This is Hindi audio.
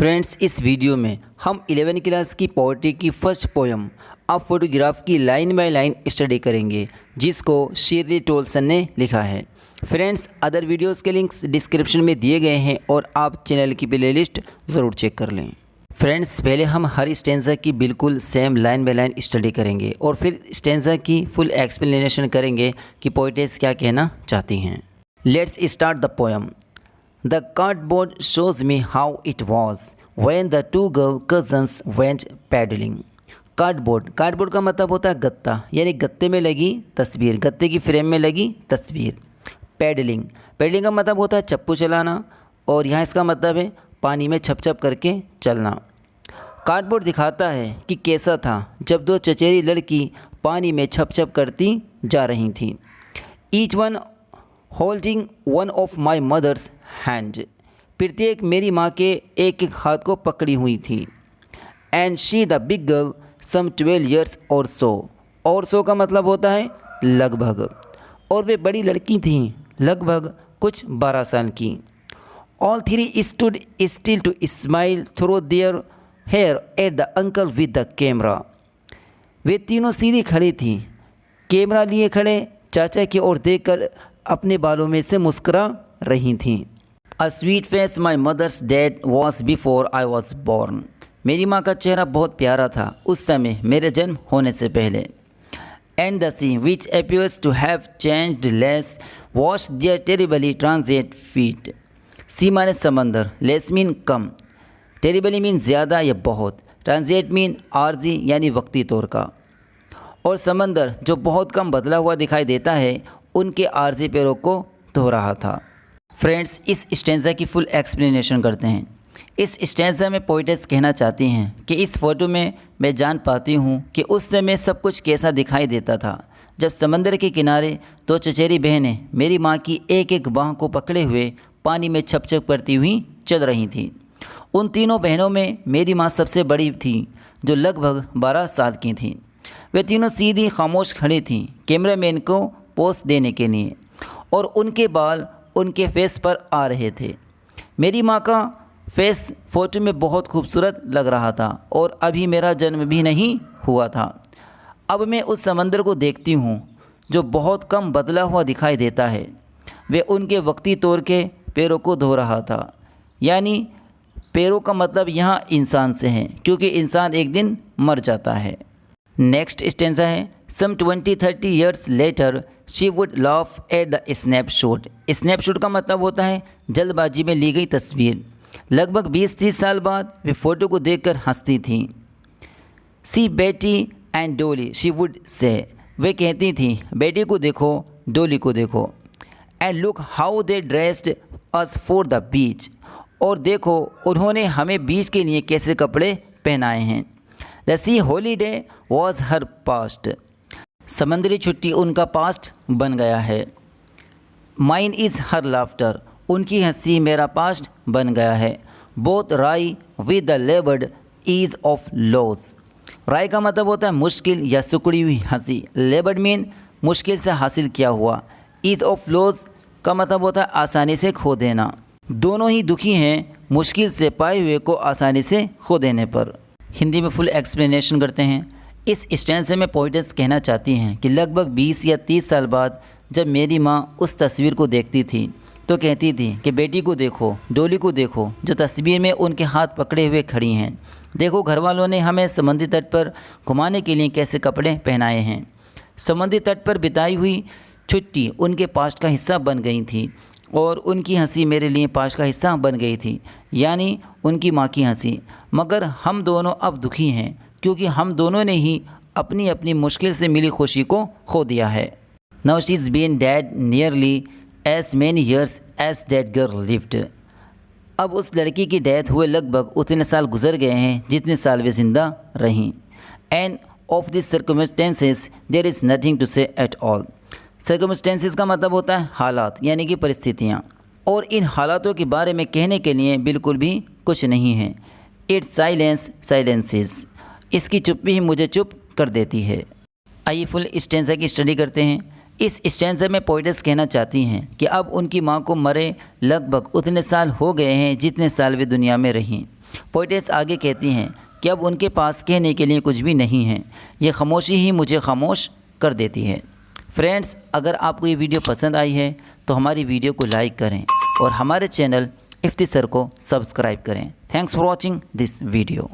फ्रेंड्स, इस वीडियो में हम 11वीं क्लास की पोएट्री की फर्स्ट पोयम अ फोटोग्राफ की लाइन बाय लाइन स्टडी करेंगे, जिसको शिरली टोल्सन ने लिखा है। फ्रेंड्स, अदर वीडियोस के लिंक्स डिस्क्रिप्शन में दिए गए हैं और आप चैनल की प्लेलिस्ट ज़रूर चेक कर लें। फ्रेंड्स, पहले हम हर स्टेंजा की बिल्कुल same line by line study करेंगे और फिर स्टेंजा की फुल एक्सप्लेनेशन करेंगे कि पोएटेस क्या कहना चाहती हैं। Let's start the poem. The cardboard shows me how it was when the two girl cousins went paddling. Cardboard का मतलब होता है गत्ता, यानी गत्ते में लगी तस्वीर, गत्ते की फ्रेम में लगी तस्वीर। पैडलिंग का मतलब होता है चप्पू चलाना, और यहाँ इसका मतलब है पानी में छप छप करके चलना। कार्डबोर्ड दिखाता है कि कैसा था जब दो चचेरी लड़की पानी में छप छप करती जा रही थी। Each one holding one of my mother's hand, प्रत्येक मेरी माँ के एक एक हाथ को पकड़ी हुई थी। And she the big girl some 12 years और सो का मतलब होता है लगभग, और वे बड़ी लड़की थीं लगभग कुछ 12 साल की। All three stood still to smile through their hair at the uncle with the camera. वे तीनों सीधी खड़ी थीं, कैमरा लिए खड़े चाचा की ओर देखकर अपने बालों में से मुस्कुरा रही थीं। A sweet face my mother's dead was before I was born. मेरी माँ का चेहरा बहुत प्यारा था उस समय मेरे जन्म होने से पहले। And the sea which appears to have changed less was their terribly transit feet. Sea माने समंदर, लेस मीन कम, टेरिबली मीन ज़्यादा या बहुत, ट्रांजिट मीन आर्जी यानी वक्ती तौर का। और समंदर जो बहुत कम बदला हुआ दिखाई देता है उनके आर्जी पैरों को धो रहा था। फ्रेंड्स, इस स्टेंजा की फुल एक्सप्लेनेशन करते हैं। इस स्टेंजा में पोएटेस कहना चाहती हैं कि इस फ़ोटो में मैं जान पाती हूँ कि उस समय सब कुछ कैसा दिखाई देता था जब समंदर के किनारे दो चचेरी बहनें मेरी माँ की एक एक बाँह को पकड़े हुए पानी में छप छप करती हुई चल रही थीं। उन तीनों बहनों में मेरी माँ सबसे बड़ी थी, जो लगभग 12 साल की थीं। वे तीनों सीधी खामोश खड़ी थीं कैमरामैन को पोज देने के लिए, और उनके बाल उनके फेस पर आ रहे थे। मेरी माँ का फेस फ़ोटो में बहुत खूबसूरत लग रहा था और अभी मेरा जन्म भी नहीं हुआ था। अब मैं उस समंदर को देखती हूँ जो बहुत कम बदला हुआ दिखाई देता है। वे उनके वक्ती तौर के पैरों को धो रहा था, यानी पैरों का मतलब यहाँ इंसान से है, क्योंकि इंसान एक दिन मर जाता है। नेक्स्ट स्टेंजा है। Some 20-30 years later she would laugh at the snapshot. Snapshot का मतलब होता है जल्दबाजी में ली गई तस्वीर। लगभग 20-30 साल बाद वे फ़ोटो को देखकर हंसती थीं। सी बेटी एंड डोली शी वुड से, वे कहती थीं बेटी को देखो, डोली को देखो। And look how they dressed us for the beach, और देखो उन्होंने हमें बीच के लिए कैसे कपड़े पहनाए हैं। The C holiday was her past, समंदरी छुट्टी उनका पास्ट बन गया है। माइन इज़ हर लाफ्टर, उनकी हंसी मेरा पास्ट बन गया है। Both rye with the laboured ease of loss. Rye का मतलब होता है मुश्किल या सुकड़ी हुई हंसी। लेबर्ड मीन मुश्किल से हासिल किया हुआ। ईज ऑफ लॉस का मतलब होता है आसानी से खो देना। दोनों ही दुखी हैं मुश्किल से पाए हुए को आसानी से खो देने पर। हिंदी में फुल एक्सप्लेनेशन करते हैं। इस स्टेंजा में पोएटेस कहना चाहती हैं कि लगभग 20 या 30 साल बाद जब मेरी माँ उस तस्वीर को देखती थी तो कहती थी कि बेटी को देखो, डोली को देखो, जो तस्वीर में उनके हाथ पकड़े हुए खड़ी हैं। देखो घर वालों ने हमें समुद्री तट पर घुमाने के लिए कैसे कपड़े पहनाए हैं। समुद्री तट पर बिताई हुई छुट्टी उनके पास्ट का हिस्सा बन गई थी और उनकी हंसी मेरे लिए पास्ट का हिस्सा बन गई थी, यानी उनकी माँ की हंसी। मगर हम दोनों अब दुखी हैं क्योंकि हम दोनों ने ही अपनी अपनी मुश्किल से मिली खुशी को खो दिया है। Now she is been dead nearly as many years as dead girl lived. अब उस लड़की की डेथ हुए लगभग उतने साल गुजर गए हैं जितने साल वे जिंदा रहीं। And of this circumstances there is nothing to say at all. Circumstances का मतलब होता है हालात, यानी कि परिस्थितियाँ, और इन हालातों के बारे में कहने के लिए बिल्कुल भी कुछ नहीं है। इट्स साइलेंस साइलेंसेस, इसकी चुप्पी ही मुझे चुप कर देती है। आइए फुल स्टेंजा की स्टडी करते हैं। इस स्टैंज़ा में पोइटेस कहना चाहती हैं कि अब उनकी माँ को मरे लगभग उतने साल हो गए हैं जितने साल वे दुनिया में रहीं। पोइटेस आगे कहती हैं कि अब उनके पास कहने के लिए कुछ भी नहीं है, ये खामोशी ही मुझे खामोश कर देती है। फ्रेंड्स, अगर आपको ये वीडियो पसंद आई है तो हमारी वीडियो को लाइक करें और हमारे चैनल इफ्तिसर को सब्सक्राइब करें। Thanks for watching this video.